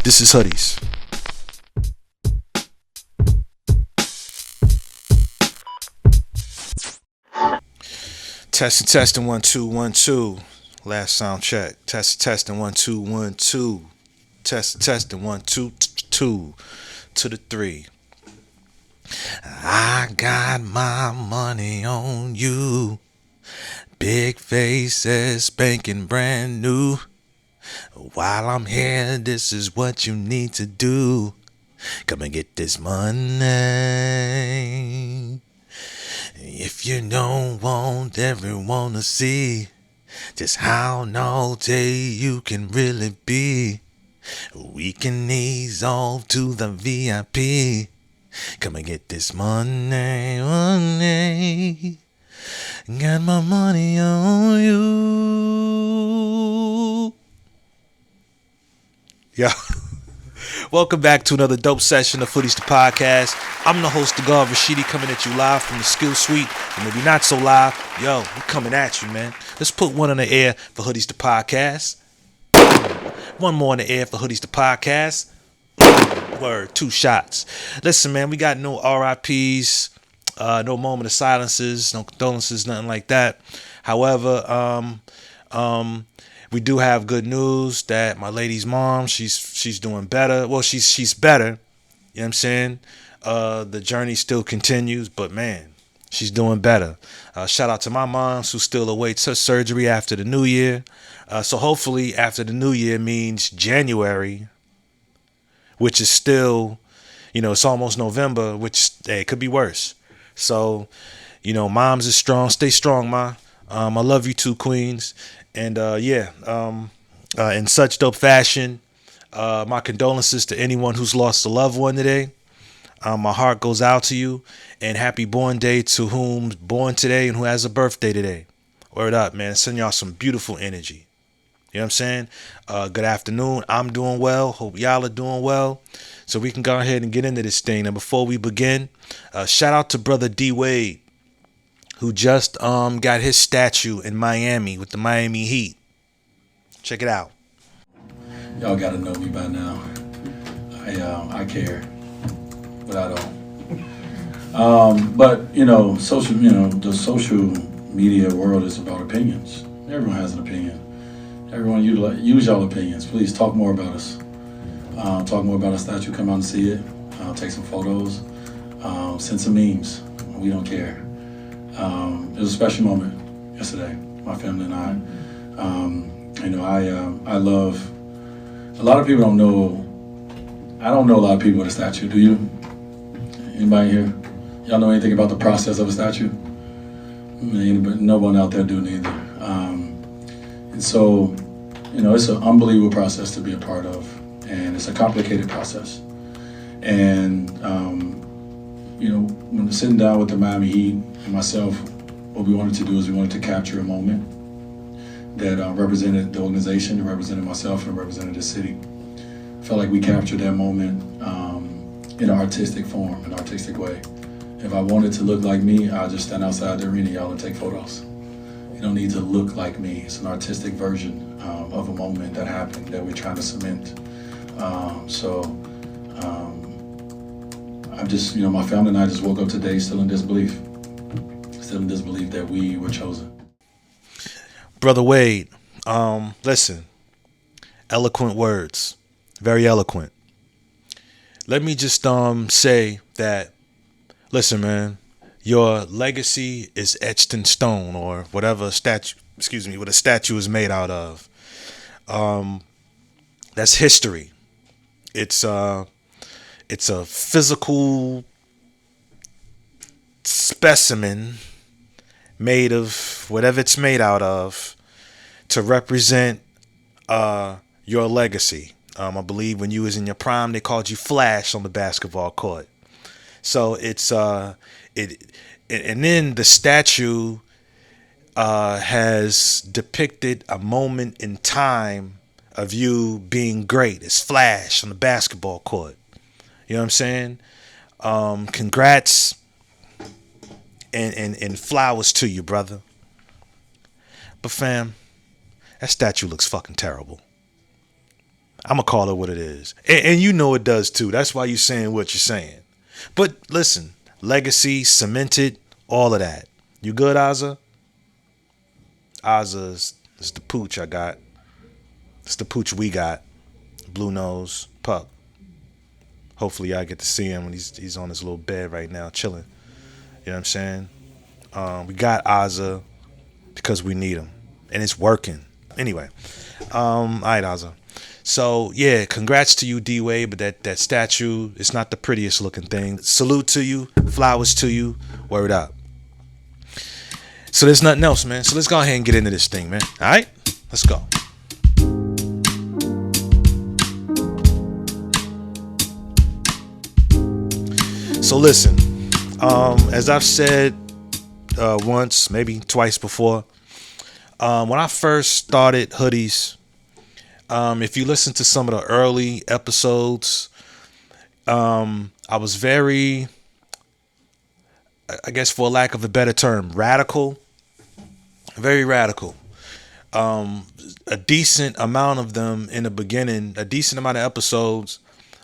This is Hoodies. Testing 1 2 1 2. Last sound check. Testing 1 2 1 2. Testing 1 2 2 to the 3. I got my money on you. Big faces, spanking brand new. While I'm here, this is what you need to do. Come and get this money. If you don't want everyone to see just how naughty you can really be, we can ease off to the VIP. Come and get this money. Got my money on you. Yo. Welcome back to another dope session of HOODIES the podcast. I'm the host, Degar Rashidi, coming at you live from the Skill Suite. And maybe not so live, yo, we coming at you, man. Let's put one on the air for HOODIES the podcast. One more in the air for HOODIES the podcast. Word, 2 shots. Listen, man, we got no RIPs, no moment of silences, no condolences, nothing like that. However, we do have good news that my lady's mom, she's doing better. Well, she's better. You know what I'm saying? The journey still continues, but man, she's doing better. Shout out to my mom who still awaits her surgery after the new year. So hopefully after the new year means January, which is still, it's almost November, which it could be worse. So, moms is strong. Stay strong, ma. I love you too, queens. And in such dope fashion, my condolences to anyone who's lost a loved one today. My heart goes out to you, and happy born day to whom's born today and who has a birthday today. Word up, man. Send y'all some beautiful energy. You know what I'm saying? Good afternoon. I'm doing well. Hope y'all are doing well. So we can go ahead and get into this thing. And before we begin, shout out to brother D Wade, who just got his statue in Miami with the Miami Heat. Check it out. Y'all gotta know me by now. I care, but I don't. But the social media world is about opinions. Everyone has an opinion. Everyone use y'all opinions. Please talk more about us. Talk more about our statue. Come out and see it. Take some photos. Send some memes. We don't care. It was a special moment yesterday. My family and I love. A lot of people don't know. I don't know a lot of people with a statue. Do you? Anybody here? Y'all know anything about the process of a statue? No one out there do neither. And so, it's an unbelievable process to be a part of, and it's a complicated process. And when sitting down with the Miami Heat and myself, what we wanted to do is we wanted to capture a moment that represented the organization, that represented myself, and represented the city. I felt like we captured that moment in an artistic form, an artistic way. If I wanted to look like me, I'll just stand outside the arena, y'all, and take photos. You don't need to look like me. It's an artistic version of a moment that happened that we're trying to cement. I'm just, my family and I just woke up today still in disbelief that we were chosen. Brother Wade, listen, eloquent words, very eloquent. Let me just say that, listen, man, your legacy is etched in stone, or whatever what a statue is made out of. That's history. It's a physical specimen made of whatever it's made out of to represent your legacy. I believe when you was in your prime, they called you Flash on the basketball court. So it's and then the statue has depicted a moment in time of you being great as Flash on the basketball court. You know what I'm saying? Congrats and flowers to you, brother. But fam, that statue looks fucking terrible. I'm gonna call it what it is, and you know it does too. That's why you're saying what you're saying. But listen, legacy cemented, all of that. You good, Ozza? Ozza's it's the pooch I got. It's the pooch we got. Blue nose pup. Hopefully I get to see him when he's on his little bed right now, chilling. You know what I'm saying? We got Ozza because we need him, and it's working. Anyway, all right, Ozza. So yeah, congrats to you, D Wade. But that statue, it's not the prettiest looking thing. Salute to you, flowers to you. Word up. So there's nothing else, man. So let's go ahead and get into this thing, man. All right, let's go. So listen, as I've said once, maybe twice before, when I first started Hoodies, if you listen to some of the early episodes, I was very, I guess for lack of a better term, radical. Very radical. A decent amount of them in the beginning, a decent amount of episodes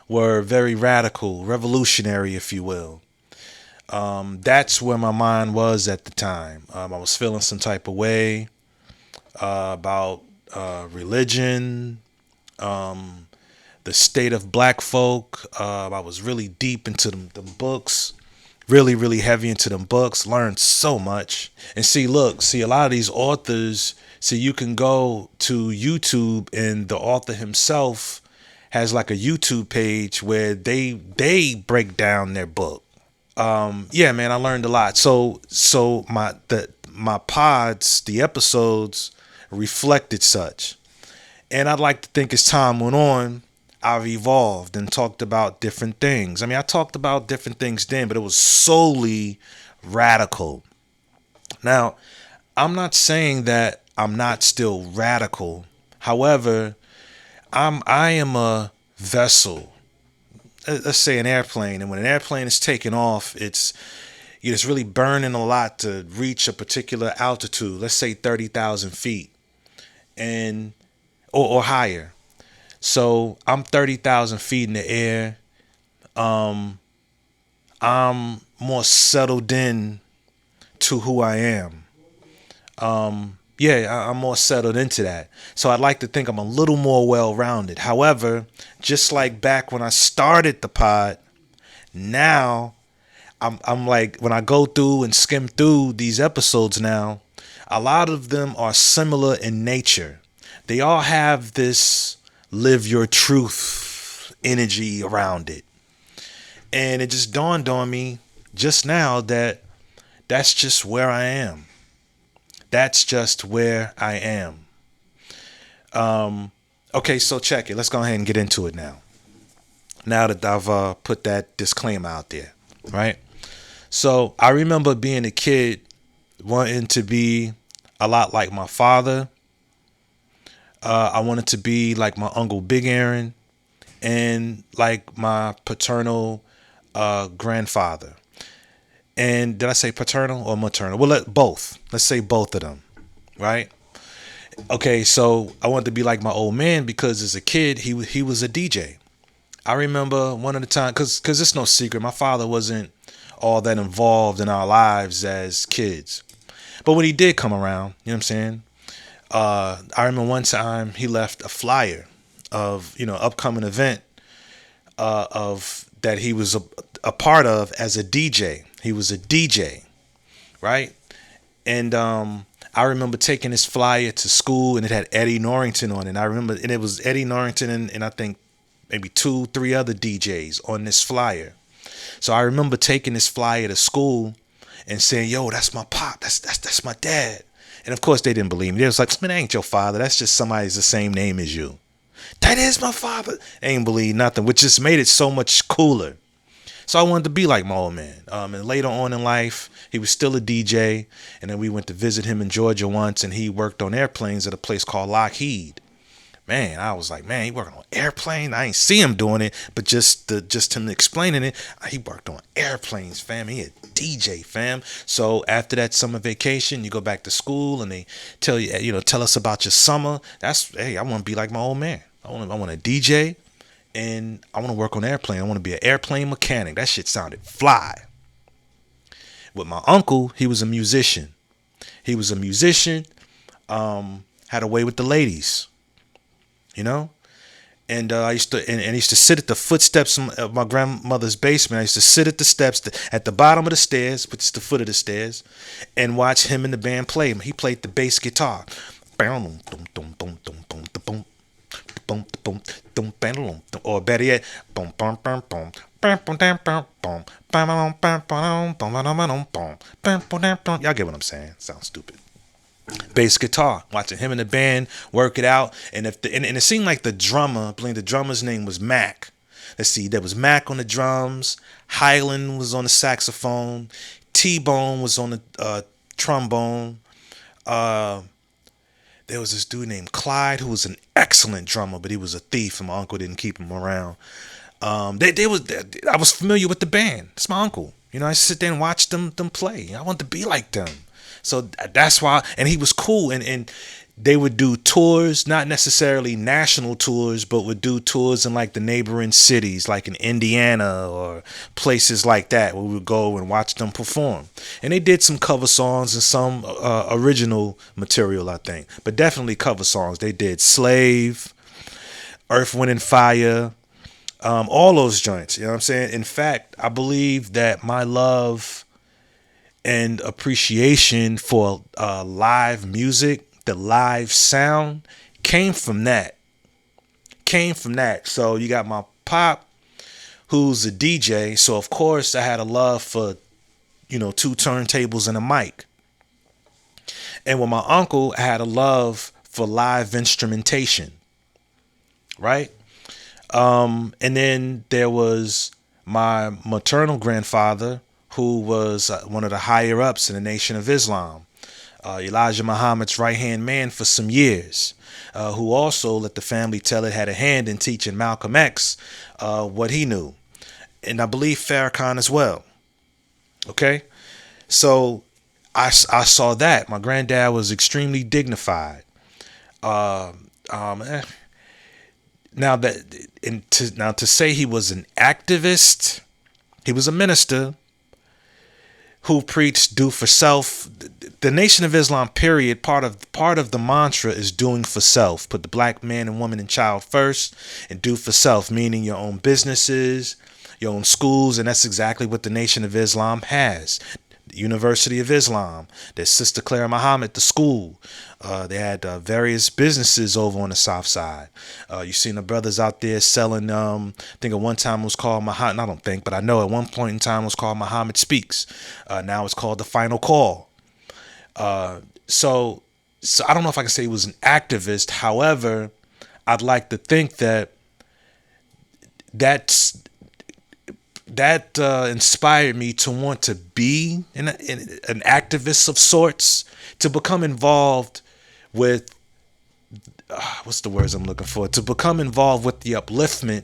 were very radical, revolutionary, if you will. That's where my mind was at the time. I was feeling some type of way about religion, the state of black folk. I was really deep into them books, really, really heavy into them books, learned so much. And see, a lot of these authors, you can go to YouTube and the author himself has like a YouTube page where they break down their book. Yeah, man, I learned a lot. So my pods, the episodes reflected such. And I'd like to think as time went on, I've evolved and talked about different things. I mean, I talked about different things then, but it was solely radical. Now, I'm not saying that I'm not still radical. However, I am a vessel. Let's say an airplane, and when an airplane is taking off, it's really burning a lot to reach a particular altitude. Let's say 30,000 feet, and or higher. So I'm 30,000 feet in the air. I'm more settled in to who I am. I'm more settled into that. So I'd like to think I'm a little more well-rounded. However, just like back when I started the pod, now I'm like, when I go through and skim through these episodes now, a lot of them are similar in nature. They all have this live your truth energy around it. And it just dawned on me just now that that's just where I am. That's just where I am. Okay, so check it. Let's go ahead and get into it now. Now that I've put that disclaimer out there, right? So I remember being a kid wanting to be a lot like my father. I wanted to be like my Uncle Big Aaron and like my paternal grandfather. And did I say paternal or maternal? Well, both. Let's say both of them, right? Okay, so I wanted to be like my old man because as a kid, he was a DJ. I remember one of the times, because it's no secret, my father wasn't all that involved in our lives as kids. But when he did come around, you know what I'm saying? I remember one time he left a flyer of, upcoming event of that he was a part of as a DJ. He was a DJ, right? And I remember taking this flyer to school, and it had Eddie Norrington on it. And I remember, and it was Eddie Norrington and I think maybe 2-3 other DJs on this flyer. So I remember taking this flyer to school and saying, "Yo, that's my pop. That's my dad." And of course, they didn't believe me. They was like, "Man, that ain't your father. That's just somebody's the same name as you." "That is my father." They ain't believe nothing, which just made it so much cooler. So I wanted to be like my old man. And later on in life, he was still a DJ. And then we went to visit him in Georgia once, and he worked on airplanes at a place called Lockheed. Man, I was like, man, he working on airplanes. I ain't see him doing it, but just him explaining it, he worked on airplanes, fam. He a DJ, fam. So after that summer vacation, you go back to school, and they tell you, tell us about your summer. Hey, I want to be like my old man. I want to DJ, and I want to work on airplane. I want to be an airplane mechanic. That shit sounded fly. With my uncle, he was a musician. He was a musician. Had a way with the ladies, you know. And I used to and I used to sit at the footsteps of my grandmother's basement. I used to sit at the steps at the bottom of the stairs, which is the foot of the stairs, and watch him and the band play. He played the bass guitar. Or better yet, y'all get what I'm saying? Sounds stupid. Bass guitar, watching him and the band work it out, and and it seemed like the drummer, I believe the drummer's name was Mac. Let's see, there was Mac on the drums, Highland was on the saxophone, T-Bone was on the trombone. There was this dude named Clyde who was an excellent drummer, but he was a thief, and my uncle didn't keep him around. I was familiar with the band. It's my uncle. You know, I sit there and watch them play. I want to be like them. So that's why, and he was cool, and they would do tours, not necessarily national tours, but would do tours in like the neighboring cities, like in Indiana or places like that, where we would go and watch them perform. And they did some cover songs and some original material, I think, but definitely cover songs. They did Slave, Earth, Wind and Fire, all those joints. You know what I'm saying? In fact, I believe that my love and appreciation for live music, the live sound, came from that. So you got my pop, who's a DJ. So of course I had a love for, two turntables and a mic. And with my uncle, I had a love for live instrumentation. Right? And then there was my maternal grandfather, who was one of the higher ups in the Nation of Islam, Elijah Muhammad's right-hand man for some years, who also, let the family tell it, had a hand in teaching Malcolm X what he knew. And I believe Farrakhan as well. Okay? So I saw that. My granddad was extremely dignified. Now to say he was an activist, he was a minister who preached do for self. The Nation of Islam, period, part of the mantra is doing for self. Put the black man and woman and child first and do for self, meaning your own businesses, your own schools, and that's exactly what the Nation of Islam has. The University of Islam, there's Sister Clara Muhammad, the school. They had various businesses over on the south side. You seen the brothers out there selling, I think at one time it was called Muhammad, I don't think, but I know at one point in time it was called Muhammad Speaks. Now it's called The Final Call. So I don't know if I can say he was an activist. However, I'd like to think that inspired me to want to be an activist of sorts, to become involved with, what's the words I'm looking for? To become involved with the upliftment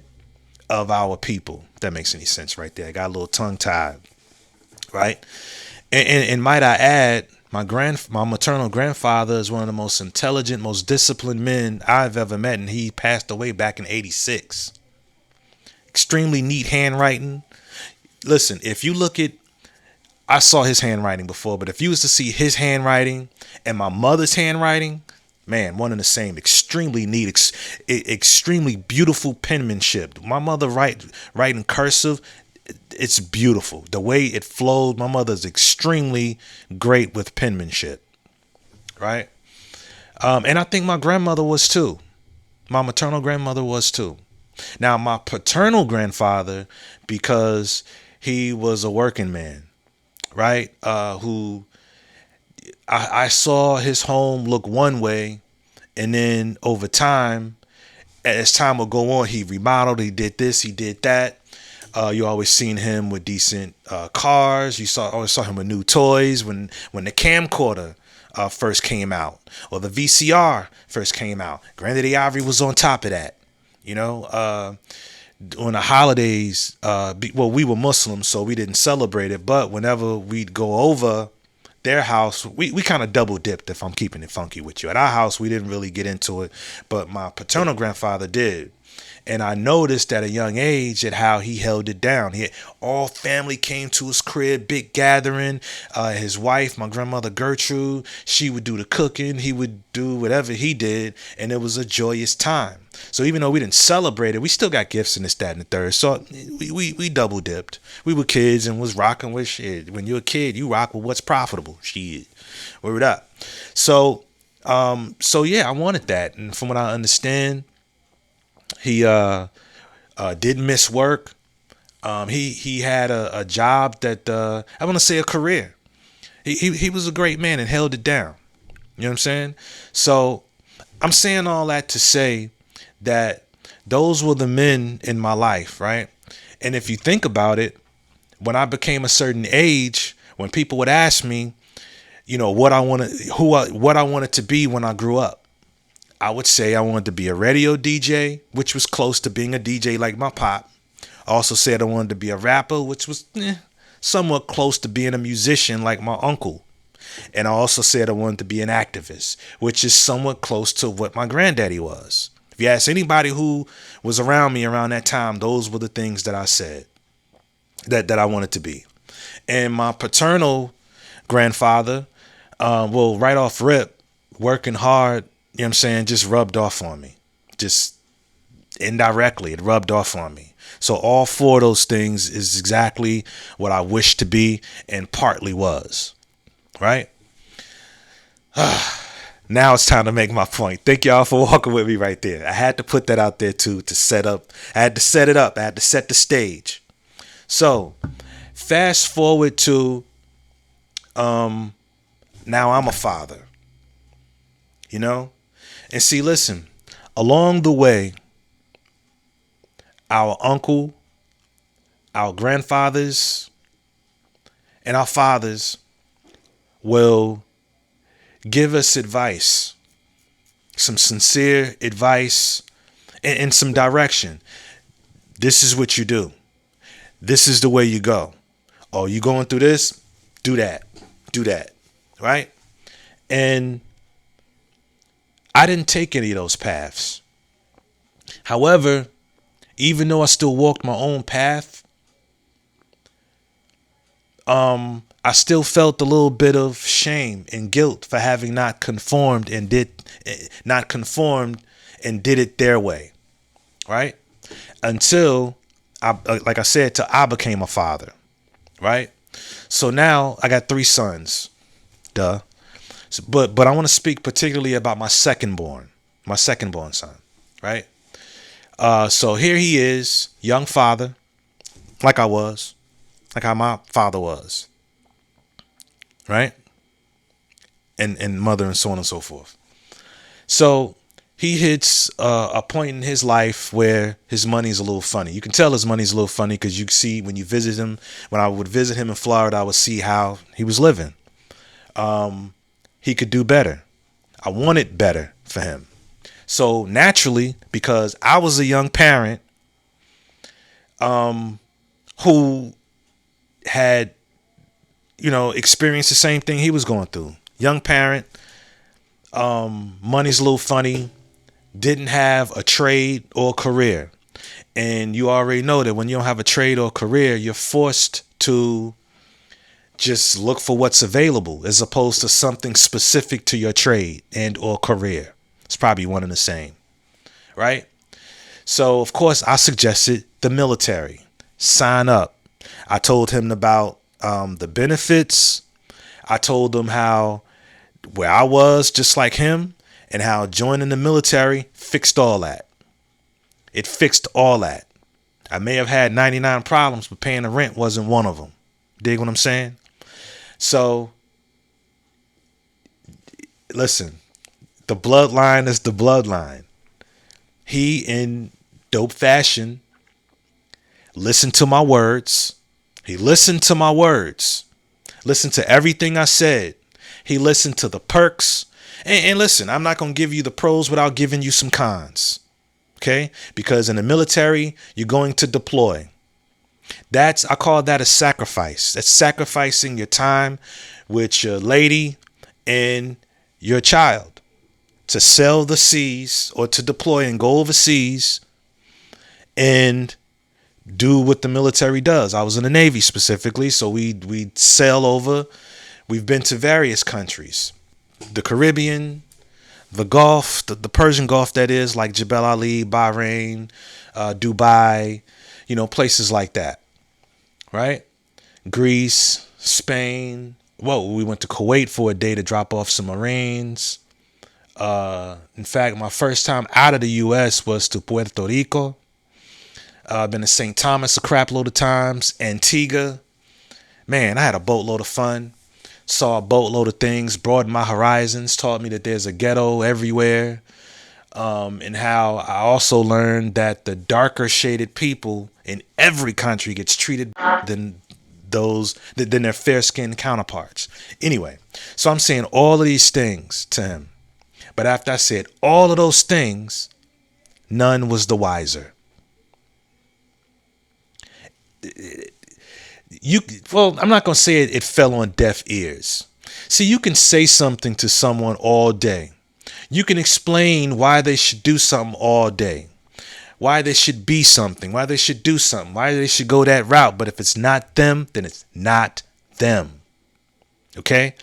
of our people. If that makes any sense right there. I got a little tongue tied, right? And might I add, my maternal grandfather is one of the most intelligent, most disciplined men I've ever met, and he passed away back in '86. Extremely neat handwriting. Listen, if you look at, I saw his handwriting before, but if you was to see his handwriting and my mother's handwriting, man, one and the same. Extremely neat, extremely beautiful penmanship. My mother writing cursive, it's beautiful. The way it flowed, my mother's extremely great with penmanship, right? And I think my grandmother was too. My maternal grandmother was too. Now, my paternal grandfather, because he was a working man, right? Who I saw his home look one way, and then over time, as time would go on, he remodeled, he did this, he did that. You always seen him with decent cars. You always saw him with new toys. When the camcorder first came out, or the VCR first came out, Granddaddy Ivory was on top of that. You know, on the holidays, we were Muslims, so we didn't celebrate it. But whenever we'd go over their house, we kind of double dipped, if I'm keeping it funky with you. At our house, we didn't really get into it, but my paternal grandfather did. And I noticed at a young age at how he held it down. All family came to his crib, big gathering. His wife, my grandmother Gertrude, she would do the cooking. He would do whatever he did, and it was a joyous time. So even though we didn't celebrate it, we still got gifts and this, that, and the third. So we double dipped. We were kids and was rocking with shit. When you're a kid, you rock with what's profitable. Shit, word up. So yeah, I wanted that, and from what I understand, he didn't miss work. He had a job that I want to say a career. He was a great man and held it down. You know what I'm saying? So I'm saying all that to say that those were the men in my life, right? And if you think about it, when I became a certain age, when people would ask me, you know, what I wanted to be when I grew up, I would say I wanted to be a radio DJ, which was close to being a DJ like my pop. I also said I wanted to be a rapper, which was somewhat close to being a musician like my uncle. And I also said I wanted to be an activist, which is somewhat close to what my granddaddy was. If you ask anybody who was around me around that time, those were the things that I said that I wanted to be. And my paternal grandfather, right off rip, working hard, you know what I'm saying, just rubbed off on me. Just indirectly, it rubbed off on me. So all four of those things is exactly what I wished to be and partly was. Right? Now it's time to make my point. Thank y'all for walking with me right there. I had to put that out there too to set up. I had to set it up. I had to set the stage. So fast forward to now I'm a father. You know? And see, listen, along the way, our uncle, our grandfathers, and our fathers will give us advice, some sincere advice and some direction. This is what you do. This is the way you go. Oh, you going through this? Do that. Do that. Right? And I didn't take any of those paths. However, even though I still walked my own path, I still felt a little bit of shame and guilt for having not conformed and did it their way, right? Until like I said, till I became a father, right? So now I got 3 sons, duh. But I want to speak particularly about my second born son, right? So here he is, young father, like how my father was, right? And mother and so on and so forth. So he hits a point in his life where his money's a little funny. You can tell his money's a little funny because you see when you visit him, when I would visit him in Florida, I would see how he was living. He could do better. I wanted better for him. So naturally, because I was a young parent who had, experienced the same thing he was going through. Young parent, money's a little funny, didn't have a trade or career. And you already know that when you don't have a trade or career, you're forced to just look for what's available as opposed to something specific to your trade and or career. It's probably one and the same, right? So, of course, I suggested the military. Sign up. I told him about the benefits. I told him how where I was just like him and how joining the military fixed all that. It fixed all that. I may have had 99 problems, but paying the rent wasn't one of them. Dig what I'm saying? So, listen, the bloodline is the bloodline. He, in dope fashion, listened to my words. He listened to my words. Listened to everything I said. He listened to the perks. And listen, I'm not going to give you the pros without giving you some cons. Okay? Because in the military, you're going to deploy. I call that a sacrifice. That's sacrificing your time with your lady and your child to sail the seas or to deploy and go overseas and do what the military does. I was in the Navy specifically, so we sail over. We've been to various countries, the Caribbean, the Gulf, the Persian Gulf, that is, like Jebel Ali, Bahrain, Dubai, places like that, right? Greece, Spain. Whoa, we went to Kuwait for a day to drop off some Marines. In fact, my first time out of the U.S. was to Puerto Rico. I've been to St. Thomas a crap load of times. Antigua. Man, I had a boatload of fun. Saw a boatload of things, broadened my horizons, taught me that there's a ghetto everywhere. And how I also learned that the darker shaded people in every country gets treated than their fair skinned counterparts. Anyway, so I'm saying all of these things to him. But after I said all of those things, none was the wiser. I'm not going to say it fell on deaf ears. See, you can say something to someone all day. You can explain why they should do something all day, why they should be something, why they should do something, why they should go that route. But if it's not them, then it's not them. Okay?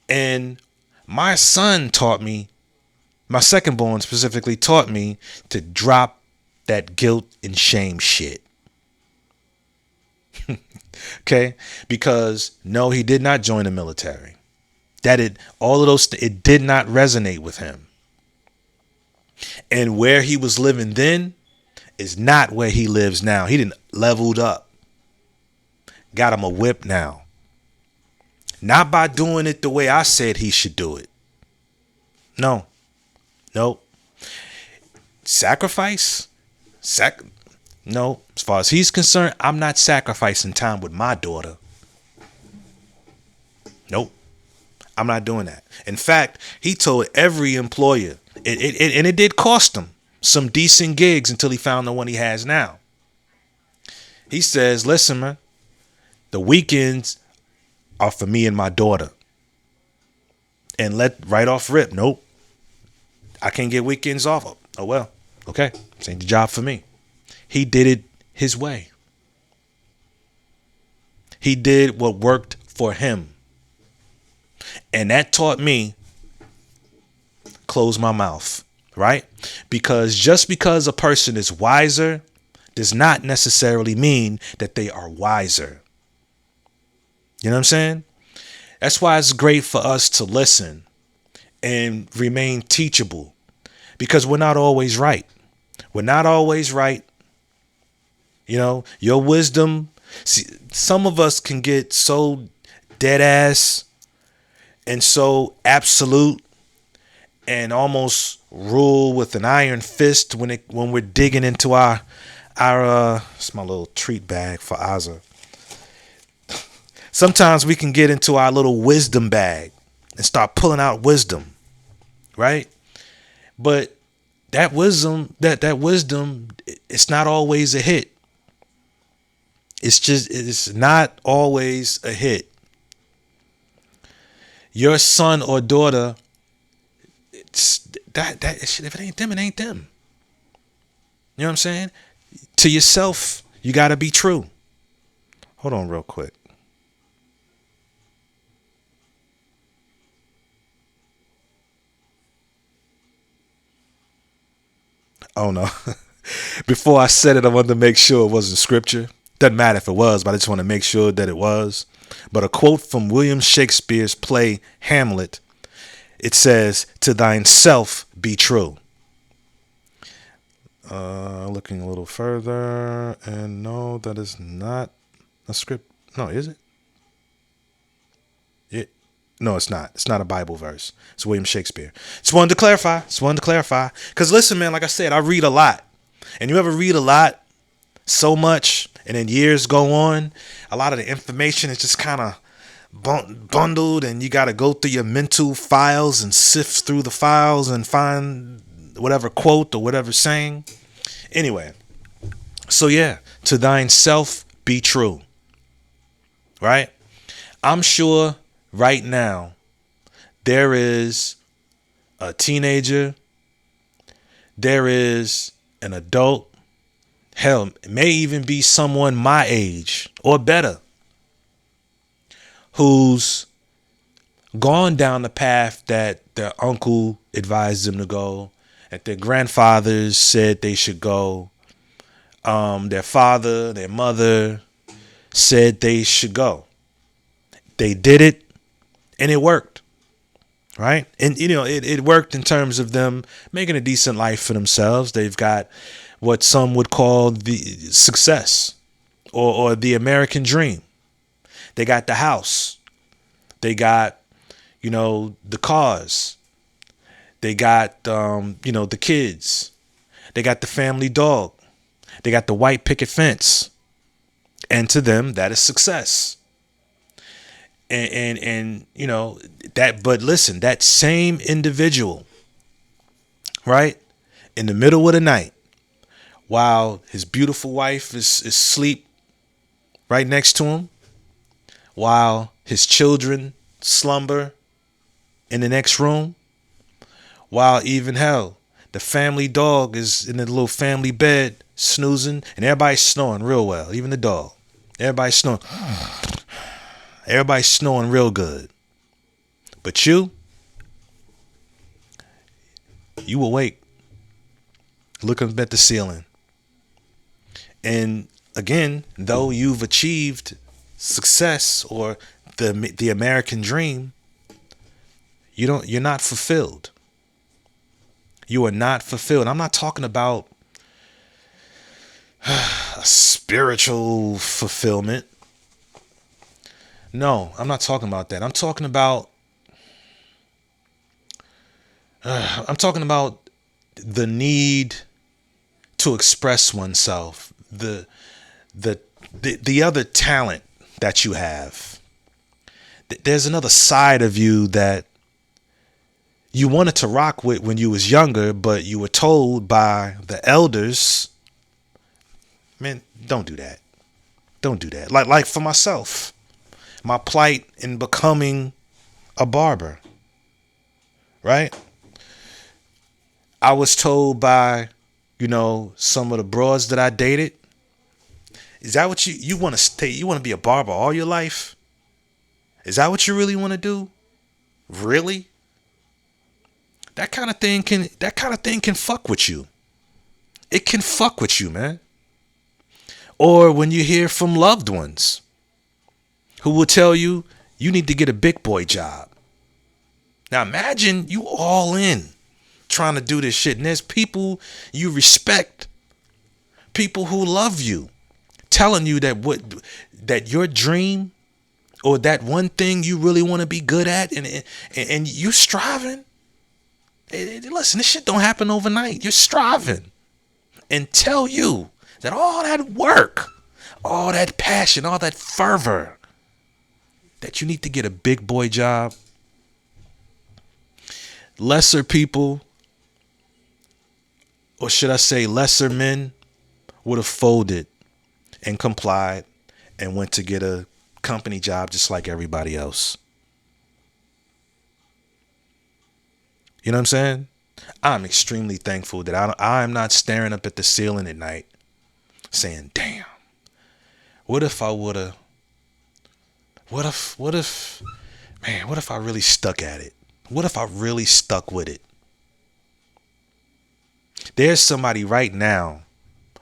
And my son taught me, my second born specifically taught me to drop that guilt and shame shit. Okay? Because no, he did not join the military. It did not resonate with him. And where he was living then is not where he lives now. He didn't leveled up. Got him a whip now. Not by doing it the way I said he should do it. No. Nope. Sacrifice? No. As far as he's concerned, I'm not sacrificing time with my daughter. Nope. I'm not doing that. In fact, he told every employer, and it did cost him some decent gigs until he found the one he has now. He says, listen, man, the weekends are for me and my daughter. And right off rip, nope. I can't get weekends off. Oh, well, okay. This ain't the job for me. He did it his way. He did what worked for him. And that taught me close my mouth, right? Because just because a person is wiser does not necessarily mean that they are wiser. You know what I'm saying? That's why it's great for us to listen and remain teachable, because we're not always right. We're not always right. Your wisdom. See, some of us can get so dead ass and so absolute and almost rule with an iron fist when we're digging into our it's my little treat bag for Azza. Sometimes we can get into our little wisdom bag and start pulling out wisdom, right? But that wisdom, it's not always a hit. It's not always a hit. Your son or daughter, that shit, if it ain't them, it ain't them. You know what I'm saying? To yourself, you got to be true. Hold on real quick. Oh no. Before I said it, I wanted to make sure it wasn't scripture. Doesn't matter if it was, but I just want to make sure that it was. But a quote from William Shakespeare's play Hamlet. It says, "To thyself be true." Looking a little further, and no, that is not a script. No, is it? No, it's not. It's not a Bible verse. It's William Shakespeare. Just wanted to clarify. Because listen, man, like I said, I read a lot. And you ever read a lot so much and then years go on, a lot of the information is just kind of bundled, and you got to go through your mental files and sift through the files and find whatever quote or whatever saying. Anyway, so yeah, to thyself be true, right? I'm sure right now there is a teenager, there is an adult, hell, it may even be someone my age or better who's gone down the path that their uncle advised them to go, that their grandfathers said they should go, their father, their mother said they should go. They did it and it worked, right? And, it worked in terms of them making a decent life for themselves. They've got what some would call the success or the American dream. They got the house. They got, the cars. They got, the kids. They got the family dog. They got the white picket fence. And to them, that is success. And that, but listen, that same individual, right, in the middle of the night, while his beautiful wife is asleep right next to him, while his children slumber in the next room, while even hell, the family dog is in the little family bed snoozing, and everybody's snoring real well, even the dog. Everybody's snoring. Everybody's snoring real good. But you awake, looking up at the ceiling. And again, though you've achieved success or the American dream, you're not fulfilled. You are not fulfilled. I'm not talking about a spiritual fulfillment. No, I'm not talking about that. I'm talking about the need to express oneself, the other talent that you have. There's another side of you that you wanted to rock with when you was younger, but you were told by the elders, man, don't do that. Don't do that. Like for myself, my plight in becoming a barber, right? I was told by, some of the broads that I dated, is that what you want to stay? You want to be a barber all your life? Is that what you really want to do? Really? That kind of thing can fuck with you. It can fuck with you, man. Or when you hear from loved ones who will tell you you need to get a big boy job. Now imagine you all in trying to do this shit, and there's people you respect, people who love you, telling you that your dream or that one thing you really want to be good at, and you striving. Listen, this shit don't happen overnight. You're striving, and tell you that all that work, all that passion, all that fervor, that you need to get a big boy job. Lesser people, or should I say lesser men, would have folded and complied and went to get a company job just like everybody else. You know what I'm saying? I'm extremely thankful that I'm not staring up at the ceiling at night saying, damn, what if I would have, what if I really stuck at it? What if I really stuck with it? There's somebody right now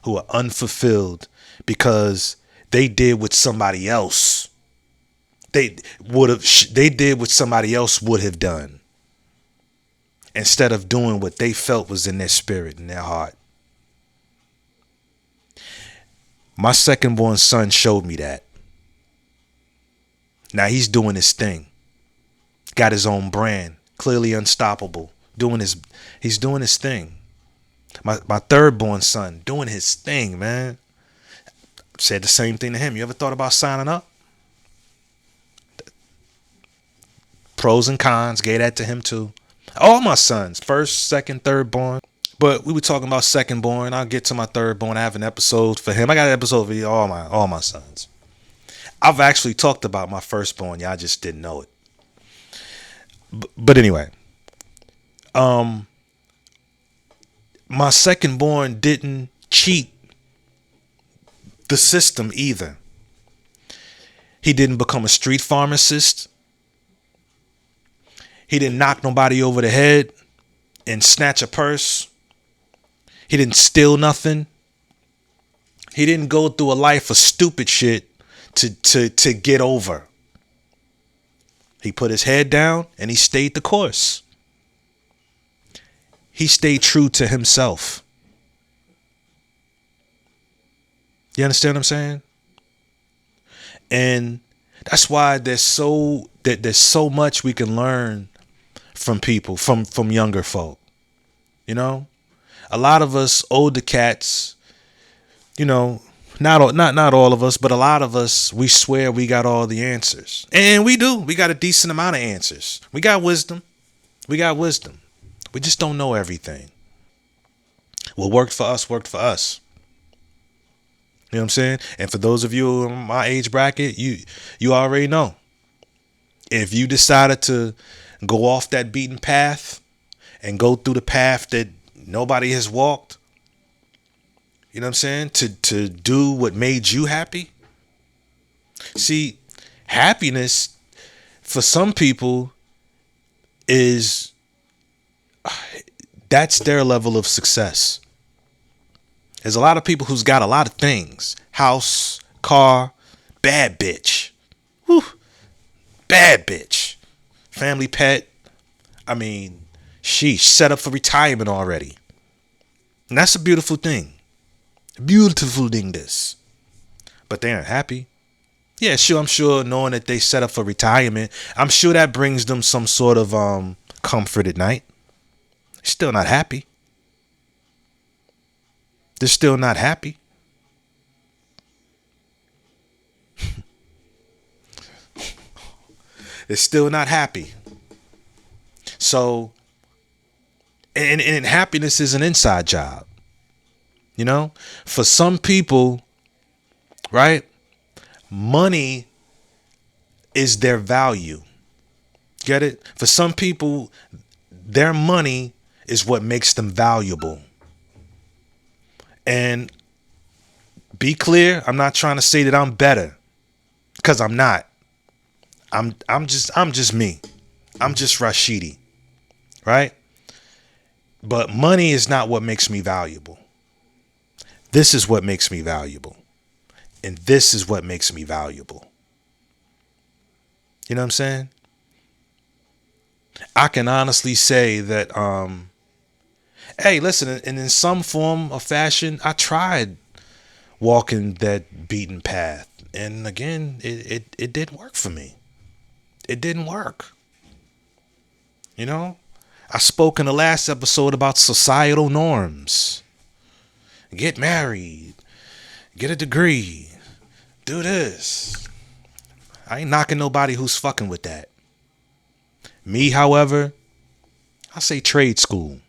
who are unfulfilled because they did what somebody else did what somebody else would have done, instead of doing what they felt was in their spirit, in their heart. My second born son showed me that. Now he's doing his thing. Got his own brand, clearly unstoppable. He's doing his thing. My third born son doing his thing, man. Said the same thing to him. You ever thought about signing up? Pros and cons, gave that to him too. All my sons, first, second, third born. But we were talking about second born. I'll get to my third born. I have an episode for him. I got an episode for all my sons. I've actually talked about my firstborn. Y'all just didn't know it. But anyway, my second born didn't cheat the system either. He didn't become a street pharmacist. He didn't knock nobody over the head and snatch a purse. He didn't steal nothing. He didn't go through a life of stupid shit to get over. He put his head down and he stayed the course. He stayed true to himself. You understand what I'm saying? And that's why there's so much we can learn from people, from younger folk. You know, a lot of us older cats, you know, not all of us, but a lot of us, we swear we got all the answers. And we do. We got a decent amount of answers. We got wisdom. We just don't know everything. What worked for us worked for us. You know what I'm saying? And for those of you in my age bracket, you already know. If you decided to go off that beaten path and go through the path that nobody has walked, you know what I'm saying? To do what made you happy. See, happiness for some people that's their level of success. There's a lot of people who's got a lot of things. House, car, bad bitch. Whew. Bad bitch. Family pet. I mean, she's set up for retirement already. And that's a beautiful thing. Beautiful thing, this. But they aren't happy. Yeah, sure, I'm sure knowing that they set up for retirement, I'm sure that brings them some sort of comfort at night. Still not happy. They're still not happy. They're still not happy. So, and happiness is an inside job. You know, for some people, right? Money is their value. Get it? For some people, their money is what makes them valuable. And be clear, I'm not trying to say that I'm better, because I'm not. I'm just me. I'm just Rashidi, right? But money is not what makes me valuable. This is what makes me valuable. And this is what makes me valuable. You know what I'm saying? I can honestly say that, hey, listen, and in some form or fashion, I tried walking that beaten path. And again, it didn't work for me. It didn't work. You know, I spoke in the last episode about societal norms. Get married, get a degree, do this. I ain't knocking nobody who's fucking with that. Me, however, I say trade school.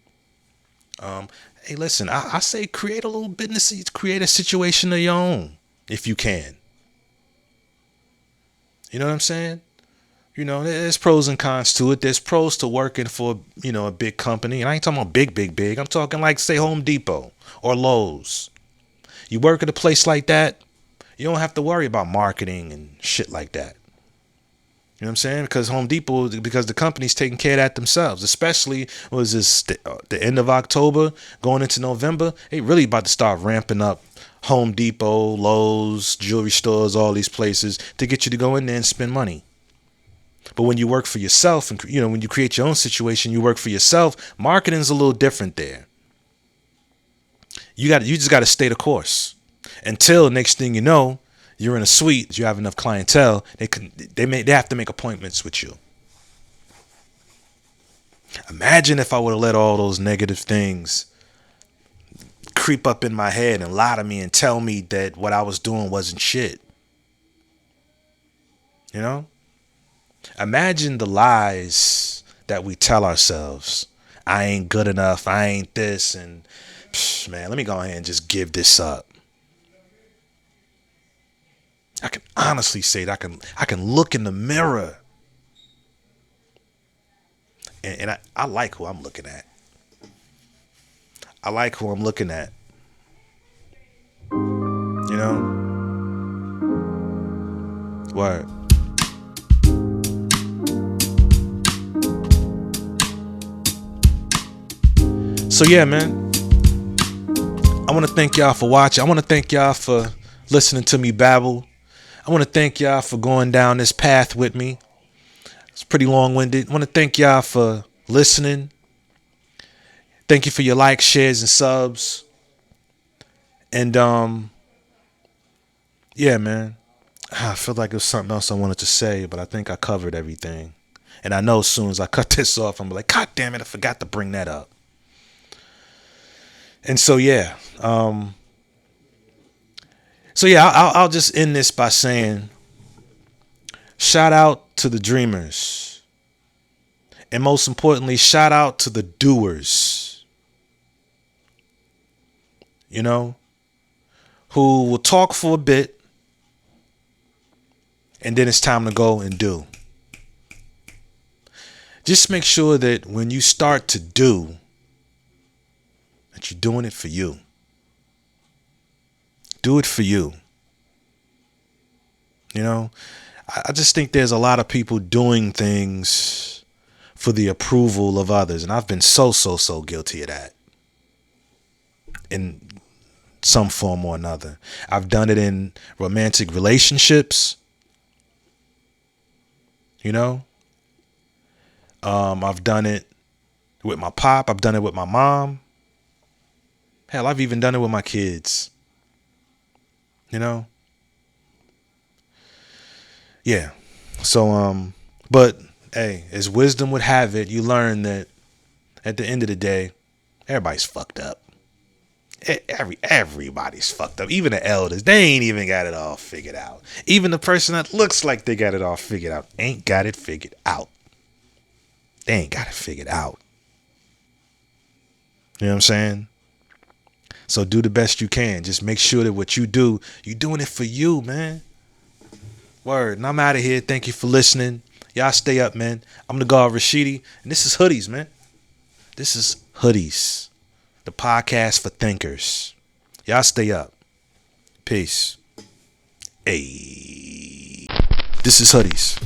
Hey, listen, I say create a little business, create a situation of your own if you can. You know what I'm saying? You know, there's pros and cons to it. There's pros to working for, you know, a big company. And I ain't talking about big. I'm talking like, say, Home Depot or Lowe's. You work at a place like that, you don't have to worry about marketing and shit like that. You know what I'm saying? Because Home Depot, because the company's taking care of that themselves. Especially, was this the end of October, going into November, they really about to start ramping up Home Depot, Lowe's, jewelry stores, all these places to get you to go in there and spend money. But when you work for yourself and, you know, when you create your own situation, you work for yourself, marketing's a little different there. You just got to stay the course until next thing you know, you're in a suite, you have enough clientele, they have to make appointments with you. Imagine if I would have let all those negative things creep up in my head and lie to me and tell me that what I was doing wasn't shit. You know? Imagine the lies that we tell ourselves I ain't good enough, I ain't this, and man, let me go ahead and just give this up. I can honestly say that I can look in the mirror and I like who I'm looking at. I like who I'm looking at. You know? Word. So yeah, man. I want to thank y'all for watching. I want to thank y'all for listening to me babble. I want to thank y'all for going down this path with me. It's pretty long-winded. I want to thank y'all for listening. Thank you for your likes, shares, and subs. And yeah, man. I feel like there's something else I wanted to say, but I think I covered everything. And I know as soon as I cut this off, I'm like, God damn it, I forgot to bring that up. And so yeah, I'll just end this by saying, shout out to the dreamers, and most importantly, shout out to the doers. You know, who will talk for a bit, and then it's time to go and do. Just make sure that when you start to do, that you're doing it for you. Do it for you. You know, I just think there's a lot of people doing things for the approval of others. And I've been so guilty of that in some form or another. I've done it in romantic relationships. You know, I've done it with my pop. I've done it with my mom. Hell, I've even done it with my kids. You know? Yeah. So, but hey, as wisdom would have it, you learn that at the end of the day, everybody's fucked up. Everybody's fucked up. Even the elders, they ain't even got it all figured out. Even the person that looks like they got it all figured out ain't got it figured out. They ain't got it figured out. You know what I'm saying? So do the best you can. Just make sure that what you do, you're doing it for you, man. Word. And I'm out of here. Thank you for listening. Y'all stay up, man. I'm the God Rashidi, and this is Hoodies, man. This is Hoodies, the podcast for thinkers. Y'all stay up. Peace. Hey. This is Hoodies.